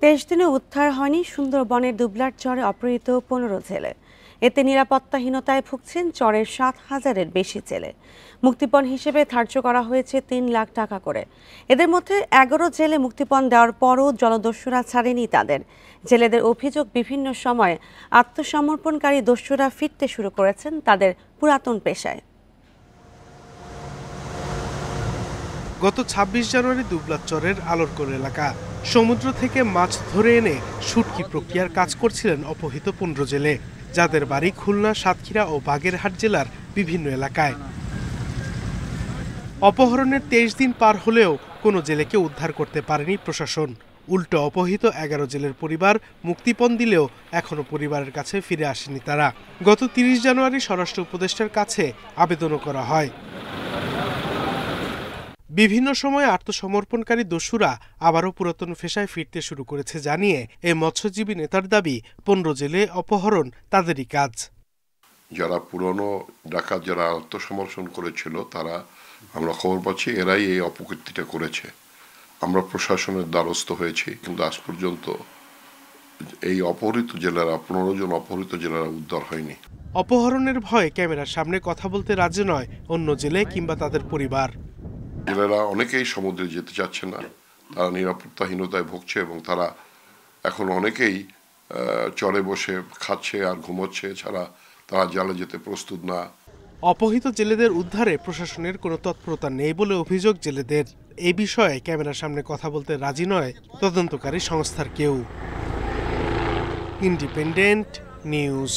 23 দিনে উদ্ধার হয়নি সুন্দরবনের দুবলার চরে অপহৃত 15 জেলে। এতে নিরাপত্তাহীনতায় ভুগছেন চরের 7,000-এর বেশি জেলে। মুক্তিপণ হিসেবে ধার্য করা হয়েছে 3 লাখ টাকা করে। এদের মধ্যে 11 জেলে মুক্তিপণ দেওয়ার পরও জলদস্যুরা ছাড়েনি তাদের। জেলেদের অভিযোগ, বিভিন্ন সময় আত্মসমর্পণকারী দস্যুরা ফিরতে শুরু করেছেন তাদের পুরাতন পেশায়। গত 26 জানুয়ারি দুবলার চরের আলোরকোল এলাকা সমুদ্র থেকে মাছ ধরে এনে শুটকি প্রক্রিয়ার কাজ করছিলেন অপহৃত 15 জেলে, যাদের বাড়ি খুলনা, সাতক্ষীরা ও বাগেরহাট জেলার বিভিন্ন এলাকায়। অপহরণের 23 দিন পার হলেও কোনো জেলেকে উদ্ধার করতে পারেনি প্রশাসন। উল্টো অপহৃত 11 জেলের পরিবার মুক্তিপণ দিলেও এখনো পরিবারের কাছে ফিরে আসেনি তারা। গত 30 জানুয়ারি স্বরাষ্ট্র উপদেষ্টার কাছে আবেদনও করা হয়। বিভিন্ন সময়ে আত্মসমর্পণকারী দস্যুরা আবারও পুরাতন পেশায় ফিরতে শুরু করেছে জানিয়ে এই মৎস্যজীবী নেতার দাবি, 15 জেলে অপহরণ তাদেরই কাজ। যারা পুরনো ডাকাত যারা আত্মসমর্পণ করেছিল তারা, আমরা খবর পাচ্ছি, এরাই এই অপকীর্তিটা করেছে। আমরা প্রশাসনের দ্বারস্থ হয়েছি, কিন্তু আজ পর্যন্ত এই অপহৃত জেলারা 15 জন অপহৃত জেলারা উদ্ধার হয়নি। অপহরণের ভয়ে ক্যামেরার সামনে কথা বলতে রাজি নয় অন্য জেলে কিংবা তাদের পরিবার। জেলেরা অনেকেই সমুদ্রে যেতে চাচ্ছে না, তারা নিরাপত্তাহীনতায় ভুগছে এবং তারা এখন অনেকেই চরে বসে খাচ্ছে আর ঘুমোচ্ছে, ছাড়া তারা জালে যেতে প্রস্তুত না। অপহৃত জেলেদের উদ্ধারে প্রশাসনের কোনো তৎপরতা নেই বলে অভিযোগ জেলেদের। এই বিষয়ে ক্যামেরার সামনে কথা বলতে রাজি নয় তদন্তকারী সংস্থার কেউ। Independent news.